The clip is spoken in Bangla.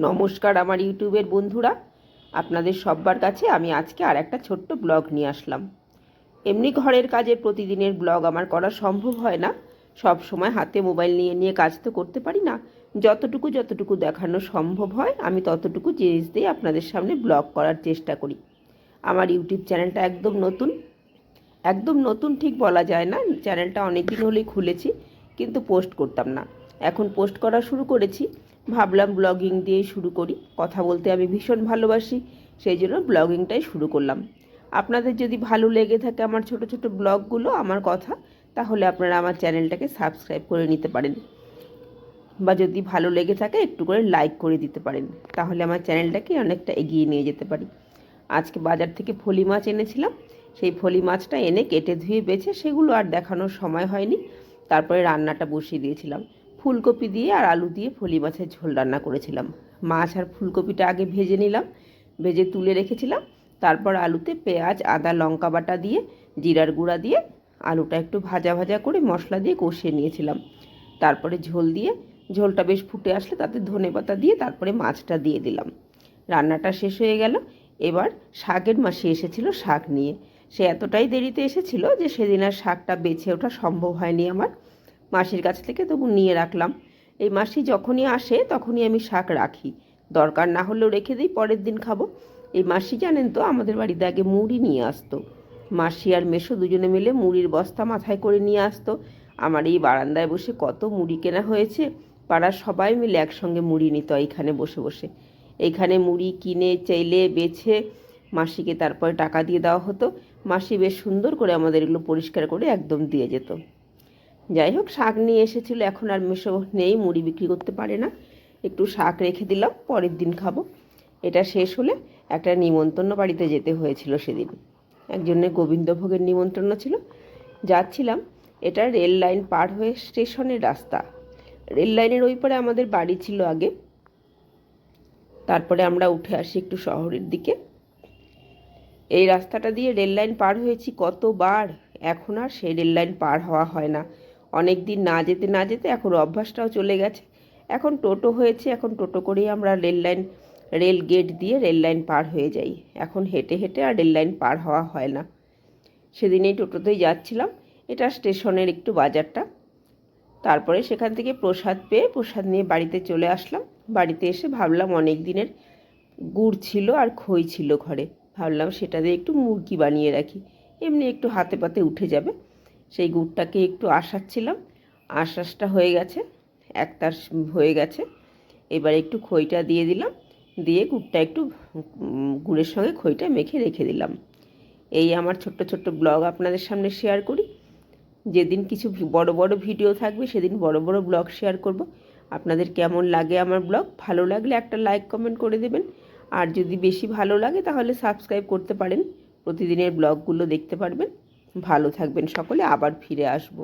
নমস্কার আমার ইউটিউবের বন্ধুরা, আপনাদের সবার কাছে আমি আজকে আর একটা ছোট্ট ব্লগ নিয়ে আসলাম। এমনি ঘরের কাজে প্রতিদিনের ব্লগ আমার করা সম্ভব হয় না, সব সময় হাতে মোবাইল নিয়ে নিয়ে কাজ তো করতে পারি না। যতটুকু দেখানো সম্ভব হয় আমি ততটুকু জিনিস দিয়ে আপনাদের সামনে ব্লগ করার চেষ্টা করি। আমার ইউটিউব চ্যানেলটা একদম নতুন ঠিক বলা যায় না, চ্যানেলটা অনেক দিন হলেই খুলেছি, কিন্তু পোস্ট করতাম না। এখন পোস্ট করা শুরু করেছি, ভাবলাম ব্লগিং দিয়েই শুরু করি। কথা বলতে আমি ভীষণ ভালোবাসি, সেই জন্য ব্লগিংটাই শুরু করলাম। আপনাদের যদি ভালো লেগে থাকে আমার ছোট ছোট ব্লগগুলো, আমার কথা, তাহলে আপনারা আমার চ্যানেলটাকে সাবস্ক্রাইব করে নিতে পারেন, বা যদি ভালো লেগে থাকে একটু করে লাইক করে দিতে পারেন, তাহলে আমার চ্যানেলটাকে অনেকটা এগিয়ে নিয়ে যেতে পারি। আজকে বাজার থেকে ফলি মাছ এনেছিলাম, সেই ফলি মাছটা এনে কেটে ধুয়ে বেছে সেগুলো আর দেখানোর সময় হয়নি। তারপরে রান্নাটা বসিয়ে দিয়েছিলাম, ফুলকপি দিয়ে আর আলু দিয়ে ফলি মাছের ঝোল রান্না করেছিলাম। মাছ আর ফুলকপিটা আগে ভেজে নিলাম, ভেজে তুলে রেখেছিলাম। তারপর আলুতে পেঁয়াজ আদা লঙ্কা বাটা দিয়ে জিরার গুঁড়া দিয়ে আলুটা একটু ভাজা ভাজা করে মশলা দিয়ে কষিয়ে নিয়েছিলাম। তারপরে ঝোলটা বেশ ফুটে আসলে তাতে ধনেপাতা দিয়ে তারপরে মাছটা দিয়ে দিলাম। রান্নাটা শেষ হয়ে গেল। এবার শাকের মাসি এসেছিল শাক নিয়ে। সে এতটাই দেরিতে এসেছিল যে সেদিন আর শাকটা বেছে ওঠা সম্ভব হয়নি আমার। মাসির কাছ থেকে তবু নিয়ে রাখলাম। এই মাসি যখনই আসে তখনই আমি শাক রাখি, দরকার না হলেও রেখে দিই, পরের দিন খাবো। এই মাসি জানেন তো আমাদের বাড়িতে আগে মুড়ি নিয়ে আসতো। মাসি আর মেসো দুজনে মিলে মুড়ির বস্তা মাথায় করে নিয়ে আসতো। আমার এই বারান্দায় বসে কত মুড়ি কেনা হয়েছে, পাড়ার সবাই মিলে একসঙ্গে মুড়ি নিত এইখানে বসে বসে। এইখানে মুড়ি কিনে চেলে বেছে মাসিকে তারপরে টাকা দিয়ে দেওয়া হতো। মাসি বেশ সুন্দর করে আমাদের এগুলো পরিষ্কার করে একদম দিয়ে যেত। যাই হোক, শাক নিয়ে এসেছিল, এখন আর মেশো নেই, মুড়ি বিক্রি করতে পারে না। একটু শাক রেখে দিলাম, পরের দিন খাবো। এটা শেষ হলে একটা নিমন্ত্রণ বাড়িতে যেতে হয়েছিল সেদিন, একজনের গোবিন্দভোগের নিমন্ত্রণ ছিল। যাচ্ছিলাম, এটা রেল লাইন পার হয়ে স্টেশনের রাস্তা। রেল লাইনের ওই পারে আমাদের বাড়ি ছিল আগে, তারপরে আমরা উঠে আসি একটু শহরের দিকে। এই রাস্তাটা দিয়ে রেল লাইন পার হয়েছি কতবার, এখন আর সেই রেল লাইন পার হওয়া হয় না। অনেক দিন না যেতে না যেতে এখন অভ্যাসটাও চলে গেছে। এখন টোটো হয়েছে, এখন টোটো করেই আমরা রেল গেট দিয়ে রেল লাইন পার হয়ে যাই। এখন হেঁটে হেঁটে আর রেল লাইন পার হওয়া হয় না। সেদিন এই টোটোতেই যাচ্ছিলাম। এটা স্টেশনের একটু বাজারটা। তারপরে সেখান থেকে প্রসাদ পেয়ে প্রসাদ নিয়ে বাড়িতে চলে আসলাম। বাড়িতে এসে ভাবলাম অনেক দিনের গুড় ছিল আর খই ছিল ঘরে, ভাবলাম সেটা দিয়ে একটু মুরগি বানিয়ে রাখি, এমনি একটু হাতে পাতে উঠে যাবে। সেই গুড়টাকে একটু আশাচ্ছিলাম, আশাসটা হয়ে গেছে, একতার হয়ে গেছে। এবার একটু খইটা দিয়ে দিলাম, দিয়ে গুড়টা একটু গুড়ের সঙ্গে খইটা মেখে রেখে দিলাম। এই আমার ছোট্ট ছোট্ট ব্লগ আপনাদের সামনে শেয়ার করি। যেদিন কিছু বড় বড় ভিডিও থাকবে সেদিন বড় বড় ব্লগ শেয়ার করব। আপনাদের কেমন লাগে আমার ব্লগ, ভালো লাগলে একটা লাইক কমেন্ট করে দেবেন। আর যদি বেশি ভালো লাগে তাহলে সাবস্ক্রাইব করতে পারেন, প্রতিদিনের ব্লগগুলো দেখতে পারবেন। ভালো থাকবেন সকলে, আবার ফিরে আসবো।